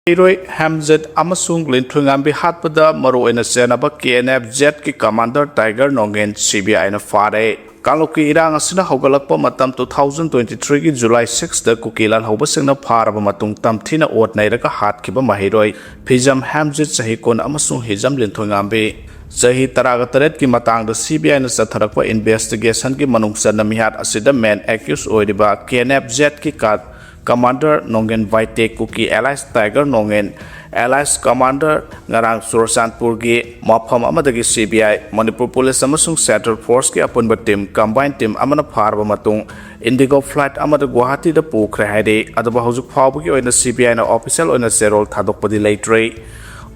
Hiroi Hamzet Amasung Lintungambi Hatpada Maro in a Senaba KNF Jet ki Commander Tiger Nongen CBI na phare. Kaloki irang asina hogalakpa matam 2023 ki July 6 da kukilan hobasing na phare ba matung tamthina ot nairaka hat kiba mahiroi Phijam Hamzet sahikon amasung hijam Lintungambi. Sahi taraga taret ki matang da CBI na satharakpa investigation ki manungsa na mihat asida main accused oiriba KNF Jet ki Commander Nongen Meitei Kuki Allies Tiger Nongen Allies Commander Ngarang Sursanpur gi mafam amadagi CBI Manipur Police amasung Central Force ki apunba team combined team amana pharba matung Indigo flight amada Guwahati da pukre haide adaba hojuk phawbagi oina CBI na official oina serol thadokpadi leitre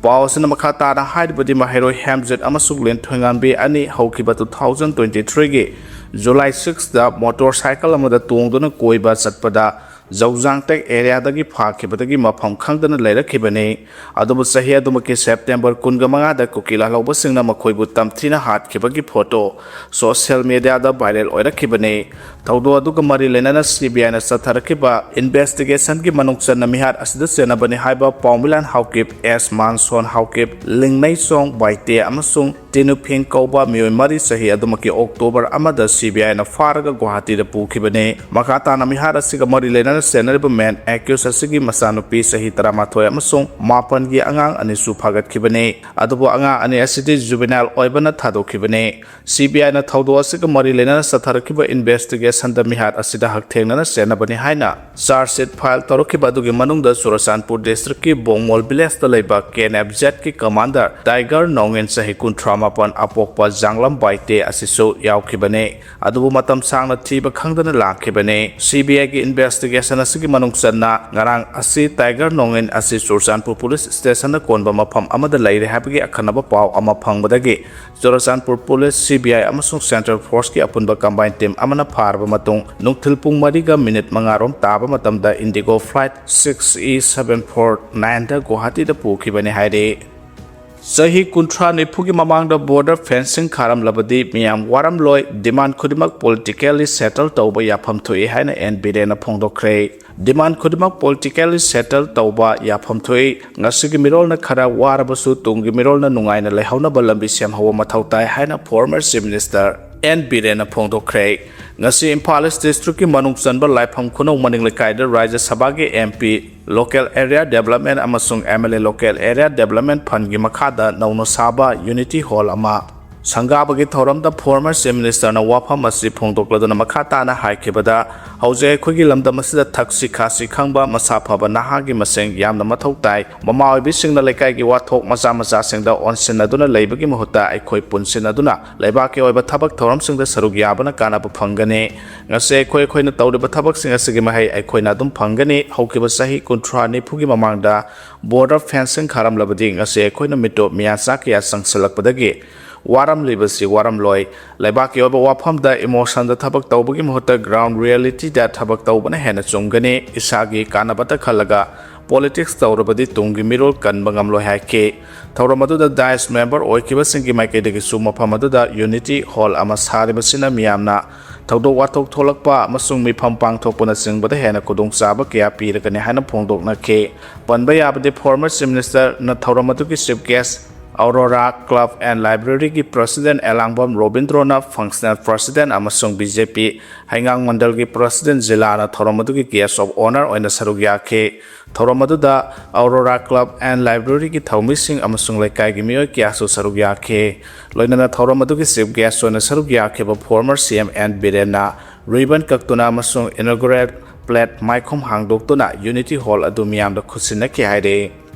Pawsina makata na haidbadi mahiroi Hamzet amasung Lintungambi ani haukiba 2023 gi July 6 da motorcycle amada tungduna koiba satpada Zaujang Tek area dagi phakibadagi mafam khangdana leirakibani adubu sahi adumaki September 15 da kukila lobasingna makhoibu tamthina hatkibagi photo social media da viral oirakibani thaudo aduga mari lenana CBI na satharakiba investigation gi manungsan namihat asida senabani haiba Paumilan Haukip S Manson Haukip Lingnai Song Meitei amasung Tinuping Kauba mioi mari sahi adumaki October amada CBI na pharaga Guwahati da pukibani makata namihat asiga mari lenana Senator Man accused asigi masanupi sahi taramathoy amasung mapan gi angang ani su phagat khibani adubo anga ani asidi juvenile oibana thado khibani CBI na thaudo asiga mari lena satharakhiba investigation da mihat asida hakthengna na senabani haina charge sheet file torokhiba dugi manungda Surasanpur district ki Bongmol village da leiba KNFZ ki commander Tiger Nongen sahi kuntramapan apokpa Janglam Meitei asiso yaukhibani adubo matam sangna thiba khangdana lakhibani CBI ki investigation Asigi manungsan na ngarang asi Tiger Nongen asi Surasanpur Police Station na konba mafam amada leire habigi akhanaba paw ama phangbadagi Surasanpur Police CBI amasung Central Force ki apunba combined team amana pharba matung nungthil pung 4 ga minute mangarom taba matamda Indigo flight 6E749 da Guwahati da pukhibani haide Sahi kuntra nipugi mamang da border fencing kharam labadi miyam waram loi demand khudimak politically settle tauba yapam thui haina N.Biren Pendre demand khudimak politically settle tauba yapam thui ngasigi mirol na khara warabasu tungi mirol na nungai na lehauna balambi sem hawa mathau tai haina former chief minister N.Biren Pendre ngasi Imphal district ki manungsan ba laifam khunau maning lekai da Rajya Sabha gi MP Local Area Development amasung MLA Local Area Development Fund gi makhada nauno saba Unity Hall ama Sangabagi thoram da former chief minister na wafam asi phongdokladana makhata na haikibada hauje khogi lamda masida thaksi khasi khangba masaphaba nahagi maseng yamna mathau tai mama oibi singna lekai gi wathok macha singda onsin aduna leibagi mahuta aikhoi punsin aduna leibaki oiba thabak thoram singda sarug yabana kana bu phangane ngase khoina tawriba thabak sing asigi mahai aikhoina dum phangane haukiba sahi kuntra ni phugi mamangda border fencing kharam labadi ngase khoina mito miyasa kya sangsalakpadagi Waram libasi waram loi laibaki oba wafam da emotion da thabak tawbagi mahuta ground reality da thabak tawbana hena chungane isagi kanabata khalaga politics tawrabadi tungi mirol kanba ngamloi haike thawramadu da dice member oikiba singi maike degi suma phamadu da Unity Hall ama saribasina miyamna thawdo wathok tholakpa amasung mifam pangthokpana singbada hena kudong saba kya piragani hana phongdokna ke panba yabadi former chief minister na thawramadu ki chief guest Aurora Club and Library ki President Elangbam Robindranath Functional President amasung BJP Haingang Mandal ki President Zilana Thoramadu ki Guest of Honor oina sarugya ke Thoramadu da Aurora Club and Library ki thaumising amasung lekai ki miyoi kyasu sarugya ke loinana Thoramadu ki chief guest oina sarugya ke ba former CM N.Biren na ribbon kaktuna amasung inaugural plate maikhom hangdoktuna Unity Hall adu miyamda khusina ke haide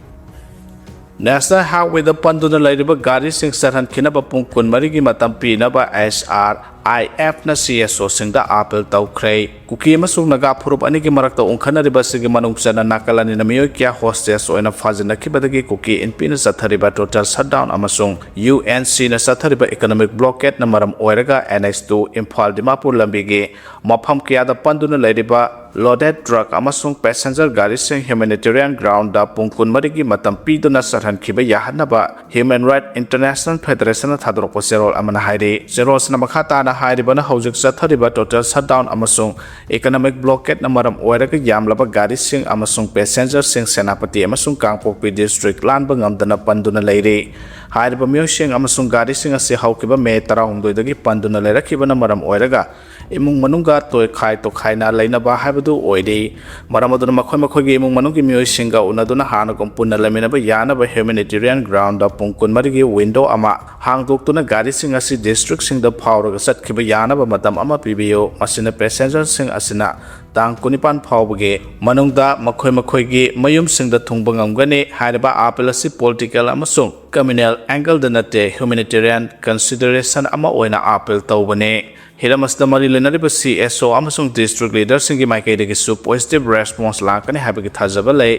National Highway da panduna lairiba gari sing sarhan khinaba pung kun marigi matam pinaba SRIF na CSO singda apel tawkhre Kuki amasung Naga phurup ani ki marakta ungkhanariba sigi manungsana nakalani na miyoi kya hostess oina phajina khibadagi Kuki NP na sathariba total shutdown amasung UNC na sathariba economic blockade na maram oiraga NH2 Imphal Dimapur lambigi mafam kya da panduna lairiba loaded truck amasung passenger gari sing humanitarian ground da pungkun marigi matam piduna sarhan khiba yahanaba Human Rights International Federation na thadrokpo serol amana haire serol na makhata na ꯃꯈꯥꯇꯥꯅ ꯍꯥꯏꯔꯤꯕꯅ ꯍꯧꯖꯤꯛ ꯆꯠꯊꯔꯤꯕ total shutdown ꯑꯃꯁꯨꯡ economic ꯕ꯭ꯂꯣꯀꯦꯠꯅ ꯃꯔꯝ ꯑꯣꯏꯔꯒ ꯌꯥꯝꯂꯕ ꯒꯥꯔꯤꯁꯤꯡ ꯑꯃꯁꯨꯡ ꯄꯦꯁꯦꯟꯖꯔꯁꯤꯡ ꯁꯦꯅꯥꯄꯇꯤ ꯑꯃꯁꯨꯡ Kangpokpi district ꯂꯥꯟꯕ ꯉꯝꯗꯅ ꯄꯟꯗꯨꯅ ꯂꯩꯔꯤ ꯍꯥꯏꯔꯤꯕ ꯃꯤꯑꯣꯏꯁꯤꯡ ꯑꯃꯁꯨꯡ ꯒꯥꯔꯤꯁꯤꯡ ꯑꯁꯤ ꯍꯧꯈꯤꯕ ꯃꯦ 19ꯗꯒꯤ ꯄꯟꯗꯨꯅ ꯂꯩꯔꯛꯈꯤꯕꯅ ꯃꯔꯝ ꯑꯣꯏꯔꯒ ꯏꯃꯨꯡ ꯃꯅꯨꯡꯒ ꯇꯣꯈꯥꯏꯅ ꯂꯩꯅꯕ ꯍꯥꯏꯕꯗꯨ ꯑꯣꯏꯔꯤ ꯃꯔꯝ ꯑꯗꯨꯅ ꯃꯈꯣꯏꯒꯤ ꯏꯃꯨꯡ ꯃꯅꯨꯡꯒꯤ ꯃꯤꯑꯣꯏꯁꯤꯡꯒ ꯎꯅꯗꯨꯅ ꯍꯥꯟꯅꯒꯨꯝ ꯄꯨꯟꯅ ꯂꯩꯃꯤꯟꯅꯕ ꯌꯥꯅꯕ ꯍ꯭ꯌꯨꯃꯦꯅꯤꯇꯦꯔꯤꯌꯟ ꯒ꯭ꯔꯥꯎꯟꯗ ꯄꯨꯡ 24ꯒꯤ ꯋꯤꯟꯗꯣ ꯑꯃ ꯍꯥꯡꯗꯣꯛꯇꯨꯅ ꯒꯥꯔꯤꯁꯤꯡ ꯑꯁꯤ ꯗꯤꯁꯇ꯭ꯔꯤꯛꯁꯤꯡꯗ ꯐꯥꯎꯔꯒ ꯆꯠꯈꯤꯕ ꯌꯥꯅꯕ ꯃꯇꯝ ꯑꯃ ꯄꯤꯕꯤꯌꯨ ꯃꯁꯤꯅ ꯄꯦꯁꯦꯟꯖꯔꯁꯤꯡ ꯑꯁꯤꯅ ꯇꯥꯡ 19 ꯐꯥꯎꯕꯒꯤ ꯃꯅꯨꯡꯗ ꯃꯈꯣꯏꯒꯤ ꯃꯌꯨꯝꯁꯤꯡꯗ ꯊꯨꯡꯕ ꯉꯝꯒꯅꯤ ꯍꯥꯏꯔꯤꯕ ꯑꯥꯄꯤꯜ ꯑꯁꯤ ꯄꯣꯂꯤꯇꯤꯀꯦꯜ ꯑꯃꯁꯨꯡ ꯀꯝꯃ꯭ꯌꯨꯅꯦꯜ ꯑꯦꯡꯒꯜꯗ ꯅꯠꯇꯦ ꯍ꯭ꯌꯨꯃꯦꯅꯤꯇꯦꯔꯤꯌꯟ ꯀꯟꯁꯤꯗꯔꯦꯁꯟ ꯑꯃ ꯑꯣꯏꯅ ꯑꯥꯄꯤꯜ ꯇꯧꯕꯅꯤ ꯍꯤꯔꯝ ꯑꯁꯤꯗ ꯃꯔꯤ ꯂꯩꯅꯔꯤꯕ CSO ꯑꯃꯁꯨꯡ ꯗꯤꯁꯇ꯭ꯔꯤꯛ ꯂꯤꯗꯔꯁꯤꯡꯒꯤ ꯃꯥꯏꯀꯩꯗꯒꯤꯁꯨ ꯄꯣꯖꯤꯇꯤꯕ ꯔꯦꯁꯄꯣꯟꯁ ꯂꯥꯛꯀꯅꯤ ꯍꯥꯏꯕꯒꯤ ꯊꯥꯖꯕ ꯂꯩ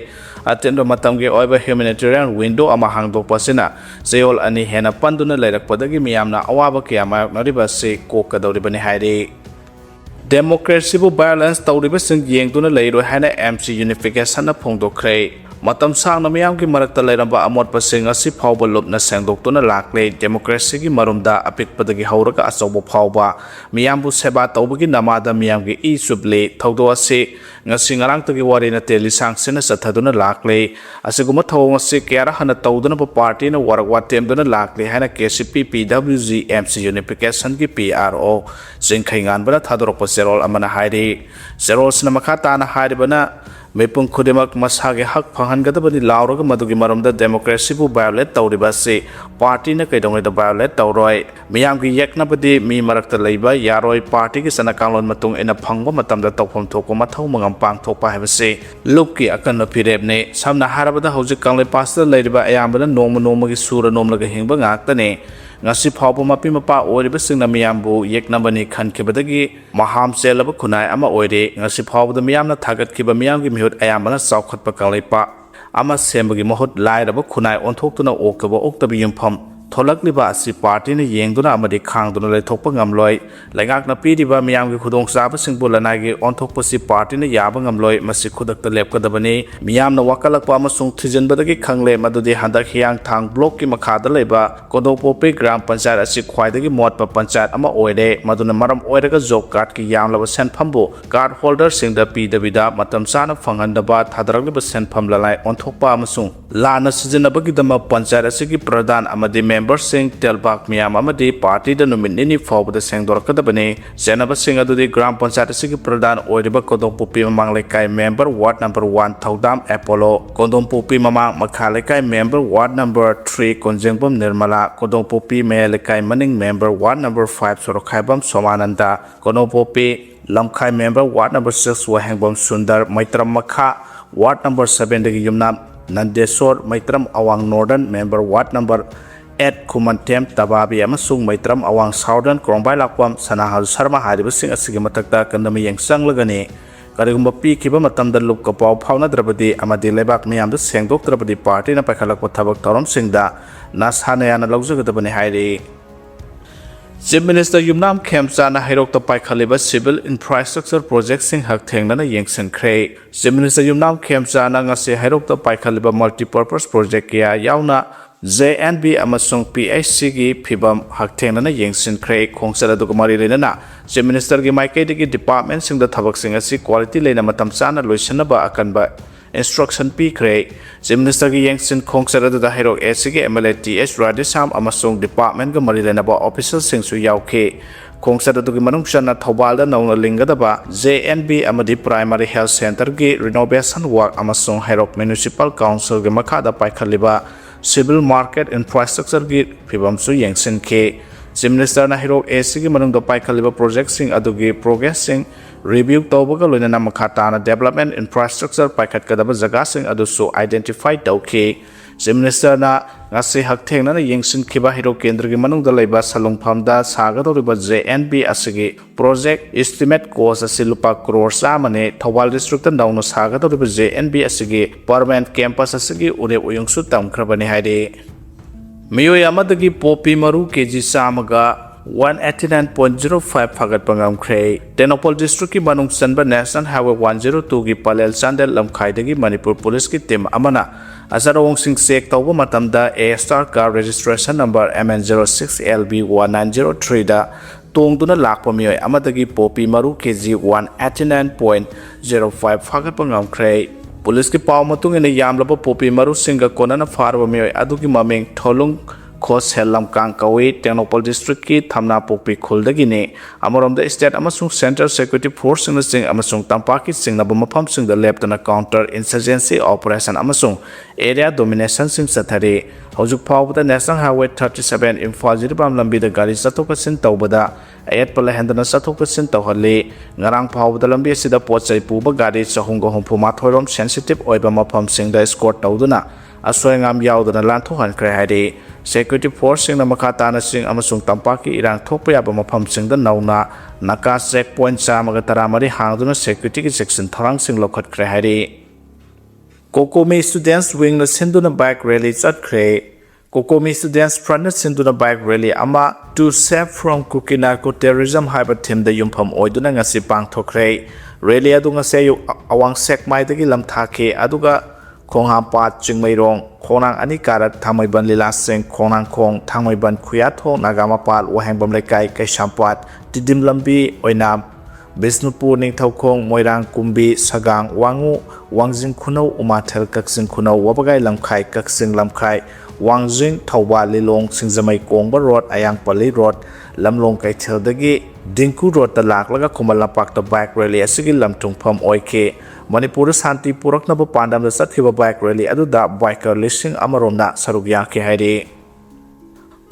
ꯑꯇꯦꯟꯕ ꯃꯇꯝꯒꯤ ꯑꯣꯏꯕ ꯍ꯭ꯌꯨꯃꯦꯅꯤꯇꯦꯔꯤꯌꯟ ꯋꯤꯟꯗꯣ ꯑꯃ ꯍꯥꯡꯗꯣꯛꯄ ꯑꯁꯤꯅ ꯆꯌꯣꯜ 2 ꯍꯦꯟꯅ ꯄꯟꯗꯨꯅ ꯂꯩꯔꯛꯄꯗꯒꯤ ꯃꯤꯌꯥꯝꯅ ꯑꯋꯥꯕ ꯀꯌꯥ ꯃꯥꯌꯣꯛꯅꯔꯤꯕ ꯑꯁꯤ ꯀꯣꯛꯀꯗꯧꯔꯤꯕꯅꯤ ꯍꯥꯏꯔꯤ ꯗꯦꯃꯣꯀ꯭ꯔꯦꯁꯤꯕꯨ ꯚꯥꯏꯑꯣꯂꯦꯟꯁ ꯇꯧꯔꯤꯕꯁꯤꯡ ꯌꯦꯡꯗꯨꯅ ꯂꯩꯔꯣꯏ ꯍꯥꯏꯅ MC ꯌꯨꯅꯤꯐꯤꯀꯦꯁꯟꯅ ꯐꯣꯡꯗꯣꯛꯈ꯭ꯔꯦ ꯃꯇꯝ ꯁꯥꯡꯅ ꯃꯤꯌꯥꯝꯒꯤ ꯃꯔꯛꯇ ꯂꯩꯔꯝꯕ ꯑꯃꯣꯠꯄꯁꯤꯡ ꯑꯁꯤ ꯐꯥꯎꯕ ꯂꯨꯞꯅ ꯁꯦꯡꯗꯣꯛꯇꯨꯅ ꯂꯥꯛꯂꯦ ꯗꯦꯃꯣꯀ꯭ꯔꯦꯁꯤꯒꯤ ꯃꯔꯨꯝꯗ ꯑꯄꯤꯛꯄꯗꯒꯤ ꯍꯧꯔꯒ ꯑꯆꯧꯕ ꯐꯥꯎꯕ ꯃꯤꯌꯥꯝꯕꯨ ꯁꯦꯕꯥ ꯇꯧꯕꯒꯤ ꯅꯃꯥꯗ ꯃꯤꯌꯥꯝꯒꯤ ꯏ ꯆꯨꯞꯂꯤ ꯊꯧꯗꯣꯛ ꯑꯁꯤ ꯉꯁꯤ ꯉꯔꯥꯡꯇꯒꯤ ꯋꯥꯔꯤ ꯅꯠꯇꯦ ꯂꯤꯁꯥꯡꯁꯤꯟꯅ ꯆꯠꯊꯗꯨꯅ ꯂꯥꯛꯂꯦ ꯑꯁꯤꯒꯨꯝꯕ ꯊꯧꯑꯣꯡ ꯑꯁꯤ ꯀꯌꯥꯔꯛ ꯍꯟꯅ ꯇꯧꯗꯨꯅꯕ ꯄꯥꯔꯇꯤꯅ ꯋꯥꯔꯛ ꯋꯥꯇꯦꯝꯗꯨꯅ ꯂꯥꯛꯂꯦ ꯍꯥꯏꯅ KCP PWG MC ꯌꯨꯅꯤꯐꯤꯀꯦꯁꯟꯒꯤ PRO ꯆꯤꯡꯈꯩ ꯉꯥꯟꯕꯅ ꯊꯥꯗꯣꯔꯛꯄ ꯆꯦꯔꯣꯜ ꯑꯃꯅ ꯍꯥꯏꯔꯤ ꯆꯦꯔꯣꯜꯁꯤꯅ ꯃꯈꯥ ꯇꯥꯅ ꯍꯥꯏꯔꯤꯕꯅ ꯃꯤꯄꯨꯝ ꯈꯨꯗꯤꯡꯃꯛ ꯃꯁꯥꯒꯤ ꯍꯛ ꯐꯪꯍꯟꯒꯗꯕꯅꯤ ꯂꯥꯎꯔꯒ ꯃꯗꯨꯒꯤ ꯃꯔꯝꯗ ꯗꯦꯃꯣꯀ꯭ꯔꯦꯁꯤꯕꯨ ꯚꯥꯏꯑꯣꯂꯦꯠ ꯇꯧꯔꯤꯕ ꯑꯁꯤ ꯄꯥꯔꯇꯤꯅ ꯀꯩꯗꯧꯉꯩꯗ ꯚꯥꯏꯑꯣꯂꯦꯠ ꯇꯧꯔꯣꯏ ꯃꯤꯌꯥꯝꯒꯤ ꯌꯦꯛꯅꯕꯗꯤ ꯃꯤ ꯃꯔꯛꯇ ꯂꯩꯕ ꯌꯥꯔꯣꯏ ꯄꯥꯔꯇꯤꯒꯤ ꯆꯠꯅꯀꯥꯡꯂꯣꯟ ꯃꯇꯨꯡ ꯏꯟꯅ ꯐꯪꯕ ꯃꯇꯝꯗ ꯇꯧꯐꯝ ꯊꯣꯛꯄ ꯃꯊꯧ ꯃꯉꯝ ꯄꯥꯡꯊꯣꯛꯄ ꯍꯥꯏꯕꯁꯤ ꯂꯨꯞꯀꯤ ꯑꯀꯟꯕ ꯐꯤꯔꯦꯞꯅꯤ ꯁꯝꯅ ꯍꯥꯏꯔꯕꯗ ꯍꯧꯖꯤꯛ ꯀꯪꯂꯩꯄꯥꯛꯁꯤꯗ ꯂꯩꯔꯤꯕ ꯑꯌꯥꯝꯕꯅ ꯅꯣꯡꯃꯒꯤ ꯁꯨꯔ ꯅꯣꯝꯂꯒ ꯍꯤꯡꯕ ꯉꯥꯛꯇꯅꯤ ngasi phawba mapi mapa oiribasingna miyambu yeknabani khankibadagi maham chelaba khunai ama oire ngasi phawbada miyamna thagatkiba miyamgi mihut ayambana chawkhatpa kangleipa ama sembagi mahut lairaba khunai onthoktuna okaba oktabi yumpham tholakliba asi party na yengduna amadi khangduna leithokpa ngamloi laingakna piriba miyamgi khudong chaba singbu lanagi onthokpa si party na yaba ngamloi masi khudakta lepkadabani miyamna wakalakpa amasung thijenbadagi khangle madudi handak hiang thang block ki makhada leba kodopope gram panchayat asi khwaidagi motpa panchayat ama oire maduna maram oiraga job card ki yamlaba senphambu card holder singda pidabida matam chana phanghandaba thadaragliba senpham lalai onthokpa amasung lana sijenabagi dama panchayat asi ki pradhan amadi member sing telbak miyam amadi party da nominee fawbada sengdorakadabani senaba sing adudi gram panchayat asi ki pradhan oiriba kodongpupi mamang lekai member ward number 1 thaudam apollo kodongpupi mamang makha lekai member ward number 3 konjengbom nirmala kodongpupi me lekai maning member ward number 5 sorokhaibam somananda kodongpupi lamkhai member ward number 6 wahengbom sundar maitram makha ward number 7 dagi yumnam nandesor maitram awang northern member ward number 8 Kumantem Tababi amasung maitram awang southern Krongbai lakwam sanahal sarma haribasing asigi matakta kandami yengsang lagani karigumba pikiba matamda lupka paw phawnadrabadi amadi lebak miyamda sengdoktrabadi party na pakhalakpa thabak tawram singda nashanayana lawjagadabani hairi Chief Minister Yumnam Khemcha na hairokta paikhaliba civil infrastructure project sing hak thengnana yengsankhre Chief Minister Yumnam Khemcha na ngasi hairokta paikhaliba multi-purpose project ya yauna JNB amasung PHC gi phibam hakthengnana yengsinkhre khongsara dugamari lenana Chief Minister gi maikaidagi department singda thabak sing asi quality lena matam chana loisanaba akanba instruction pikhre Chief Minister gi yengsin khongsara da hairok SC gi MLA TH Radisham amasung department ga mari lenaba official sing su yaukhe khongsara dugi manungshana thobalda nauna lingadaba JNB amadi primary health center gi renovation work amasung hairok municipal council gi makhada paikhaliba civil market infrastructure gi phibam su yengsin ke Chief Minister na hirok AC gi manung do paikhaliba project sing adugi progress sing review tawbaga loina makhata na development infrastructure paikhat kadaba jaga sing adu su identify tawke Chief Minister na ngasi hakthengna na yengsin khiba hirok kendra gi manung da leiba salungphamda sagadoriba JNB asigi project estimate cost asi lupa crore samane Thawal district ta nauna sagadoriba JNB asigi permanent campus asigi ure uyungsu tamkhrabani haide miyoi amadagi popi maru kg samaga 189.05 fagat pangam khre Tenopol district ki manung sanba national highway 102 gi palel chandel lamkhai dagi Manipur police ki team amana azarong sing sek tawba matamda A star car registration number MN06LB1903 da tongduna lakpa miyoi amadagi popi maru kg 189.05 fagatpa ngamkhre police ki paw matung ina yamlaba popi maru singa konana farwa miyoi adugi mameng tholung khos helam kang kawi Tenopal district ki thamna popi khuldagi ne amorom the state amasung central security force sing sing amasung tampaki sing na mafam sing the left na counter insurgency operation amasung area domination sing sathare haujuk phawbada national highway 37 imphal jiribam lambi da gari sathok sin tawbada ayat pala hendana sathok sin tawhali ngarang phawbada lambi sida pochai puba gari chahunga homphuma thoirom sensitive oiba mafam sing da escort tawduna asoyangam yaudana lantho hankhre haide security force sing na makhatana sing amasung tampaki irang thokpa yaba mafam sing da nauna naka checkpoint chamaga taramari hangduna security ki section tharang sing lokhatkre haide Kokomi students wing na sinduna bike rally chatkre Kokomi students front na sinduna bike rally ama to save from Kuki narco terrorism haiba theme da yumpham oiduna ngasi pangthokre rally adu ngase awang sek mai dagi lamthake aduga khongham pat chingmairong khonang ani karat thamaiban lila seng khonang khong thamaiban khuyatho nagama pal wahengbam lekai kaisampat tidim lambi oinam Bisnupur Ningthaukhong Moirang Kumbi Sagang Wangu Wangjing Khunau Umathel Kaksing Khunau Wabagai Lamkhai Kaksing Lamkhai Wangjing Thauba Lilong Singzamai Kongba Road Ayang Pali Road Lamlong Kaithildagi Dingku Road ta laklaga Khumalapak ta bike rally asigi lamtungpham oike Manipur Santi Puraknaba Pandam da sathiba bike rally aduda biker listing amaromna saruk yake hairi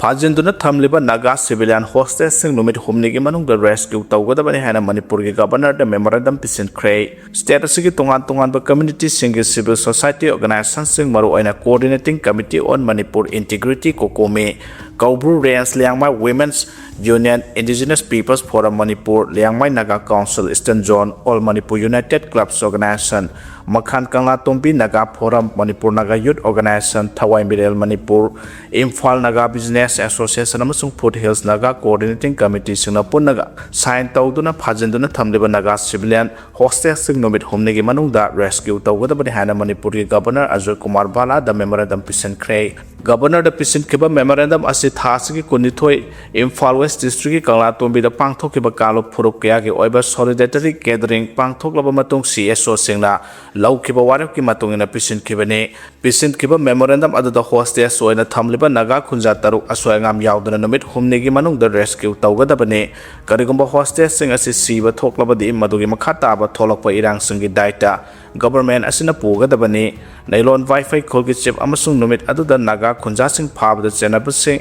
Pajinduna thamliba Naga civilian hostage sing numit humnigi manungda rescue tawgadabani haina Manipur gi governor da memorandum pisinkhre state asigi tongan ba community singi civil society organization sing maru aina coordinating committee on Manipur integrity kokome Kaubru Range Liangmai Women's Union Indigenous Peoples Forum Manipur Liangmai Naga Council Eastern Zone All Manipur United Clubs Organization Makhan Kangla Tumbi Naga Forum Manipur Naga Youth Organization Thawai Mirel Manipur Imphal Naga Business Association amasung Foothills Naga Coordinating Committee singna punnaga sign tawduna phajinduna thamliba Naga civilian hostage sing nomit humnigi manungda rescue tawgadabani hana Manipur gi governor Ajay Kumar Bala da memorandum pisinkhre governor da pisinkiba memorandum asi thasigi kunithoi Imphal West District ki Kangla Tumbi da pangthokiba kalo phuruk kya gi oiba solidarity gathering pangthoklaba matung CSO singna laukiba warap ki matungina pisinkiba memorandum adu da hostage soina thamliba Naga khunja taruk asoyangam yaudana numit humnigi manungda rescue tawgadabani karigumba hostage sing asi siba thoklabadi madugi makhata ba tholokpa irang singi daita government asina pugadabani nailon wifi kholgi chip amasung numit aduda Naga khunja sing phabada chenaba sing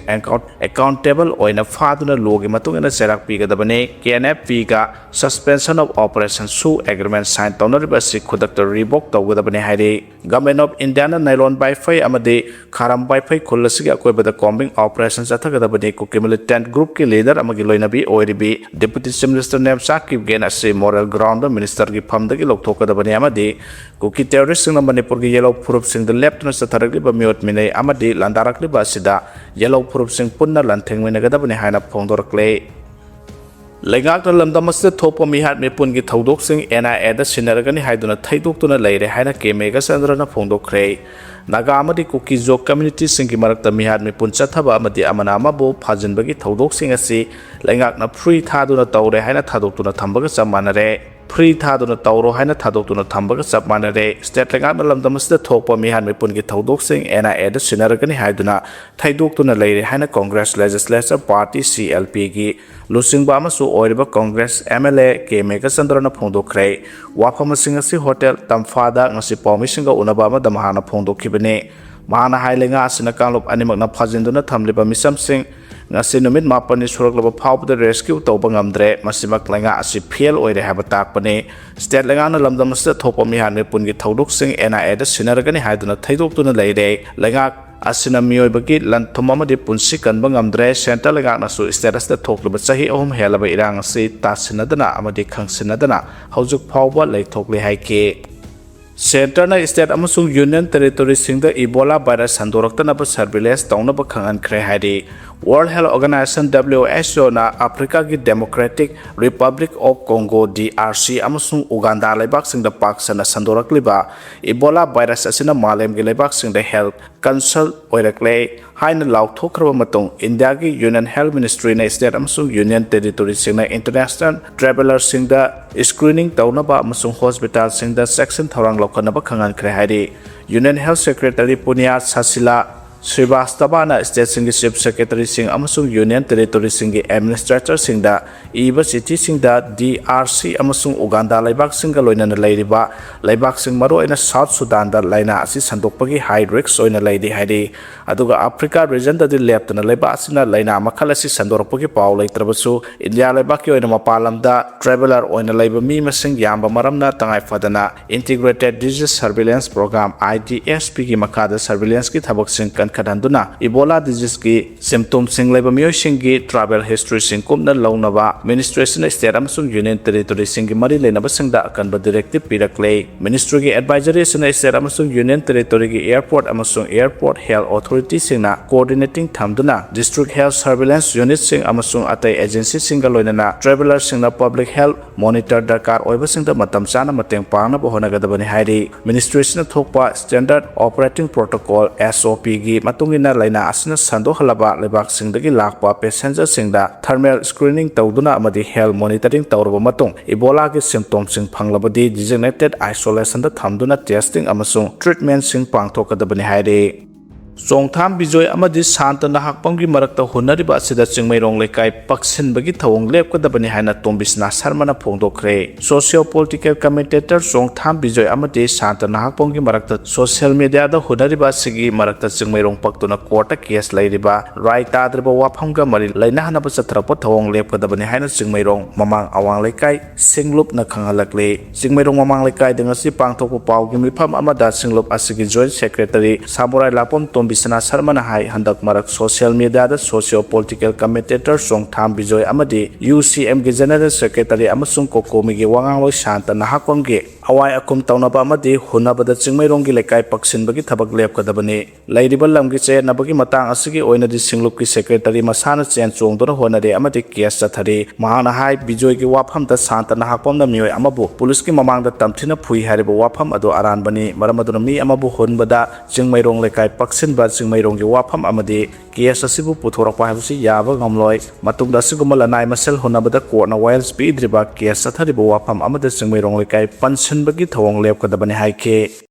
accountable oina phaduna logi matungina serak pigadabani KNFP ga suspension of operation su agreement sign tawnariba si khudakta revoke tawgadabani hairi government of India na nailon wifi amade kharam wifi khulasigi akoibada combing operation chathagadabani Kuki militant group ki leader amagi loinabi oiribi deputy chief minister Nemcha kipgen ase moral ground minister gi phamdagi lokthokadabani amade Kuki terrorist sing na Manipur gi yellow phurup sing the left na satharakliba miot minai amade landarakliba sida yellow phurup sing punna lanthengminagadabani haina phongdorakle Lengak na lamdamasda thopa mihat mipun gi thaudok sing NIA da sinaragani haiduna thaidoktuna leire haina kemega sandrana phongdokre Naga amadi Kuki Zok community singi marakta mihat mipun chathaba amadi amanama bo phajinbagi thaudok sing asi lengak na free thaduna tawre haina thadoktuna thambaga chamanare free thaduna tawro haina thadoktuna thambaga chamanare state lengak na lamdamasda thopa mihat mipun gi thaudok sing NIA da sinaragani haiduna thaidoktuna leire haina Congress Legislature Party CLP gi lusingba amasu oiriba Congress MLA kemega sandrana phongdokre wafama singasi hotel tamfada ngasi pawmisinga unaba ama damahana phongdokhibane mahana hailenga asina kanglop animakna phajinduna thamliba misam sing ngasi numit mapani suraklaba phawbda rescue tawba ngamdre masimak lenga asi fail oire haba takpane state lenga na lamdamasda thopa mihan pungi thaudok sing NIA da sinaragani haiduna thaidoktuna leire lenga asina miyoibagi lanthum amadi punsi kanba ngamdre central lenga nasu status da thoklaba chahi ahum helaba irang asi tasinadana amadi khangsinadana haujuk phawba leithokle haike Center na state amasung union territory singda Ebola virus sandoraktana ba surveillance tawnaba khangan khre hairi World Health Organization WHO na Africa ki Democratic Republic of Congo DRC amasung Uganda leibak sing da pak sana sandorak liba Ebola virus asina malem gi leibak sing da health council oirakle haina lauthokraba matung India ki Union Health Ministry na state amasung Union Territory sing na international traveler sing da screening taunaba amasung hospital sing da section thorang lokhanaba khangan khre hairi Union Health Secretary Punya Sasila Srivastava State Singh Chief Secretary Singh amasung Union Territory Singh Administrator Singh da iba city Singh da DRC amasung Uganda leibak Singh loinana leiriba leibak Singh maro ina South Sudan da laina asi sandokpagi high risk oina leidi haidi aduga Africa region da leptana leiba asina laina makhal asi sandorpagi paw leitrabasu India leibak ki oina mapalam da traveler oina leiba mi masing yamba maramna tangai fadana Integrated Disease Surveillance Program IDSP ki makada surveillance ki thabak sing Kadanduna Ebola disease ki symptoms sing leba mioy sing ki travel history sing kumna launaba administration state amasung union territory sing ki mari lenaba sing da akanba directive pirakle ministry ki advisory sing state amasung union territory ki airport amasung airport health authority sing na coordinating thamduna district health surveillance unit sing amasung atai agency sing ga loinana traveler sing na public health monitor darkar oiba sing da matam chana mateng pangna bohona gadabani hairi administration thokpa standard operating protocol SOP gi matungina laina asina sando halaba lebak singdagi lakpa passenger singda thermal screening tawduna amadi health monitoring tawraba matung Ebola ki symptoms sing phanglabadi designated isolation da thamduna testing amasung treatment sing pangthokadabani hairi Songtham Bijoy amadi Santa Nahakpamgi marakta hunariba asida chingmairong lekai paksinbagi thawong lepkadabani haina tombisna sarmana phongdokre socio political commentator Songtham Bijoy amadi Santa Nahakpamgi marakta social media da hunariba sigi marakta chingmairong paktuna court case lairiba rai tadriba waphamga mari laina hanaba chathrakpa thawong lepkadabani haina chingmairong mamang awang lekai singlup na khangalakle chingmairong mamang lekai dengasi pangthokpa pawgi mifam amada singlup asigi joint secretary Samurai Lapom Bisana Sarmana Hai Handak Marak social media da socio political commentator Songtham Bijoy amadi UCM gi general secretary amasung kokomi gi wanganglo Santa Nahakpam gi awai akum tawnaba amadi hunabada chingmairong gi lekai paksinbagi thabak lepkadabani lairiba lamgi che nabagi matang asigi oina di singlup ki secretary masana chen chongdona honade amadi case chathari mahana hai Bijoy gi wafam da Santa Nahakpam da mioi amabu police ki mamang da tamthina phui hariba wafam ado aran bani maramaduna mi amabu honbada chingmairong lekai paksin Singmairong gi wafam amadi case asibu puthorakpa habusi yaba ngamloi matungda siguma lanai masel honabada court na wiles bi driba case athariba wafam amada singmairong lekai pansinbagi thawong lepkadabani haike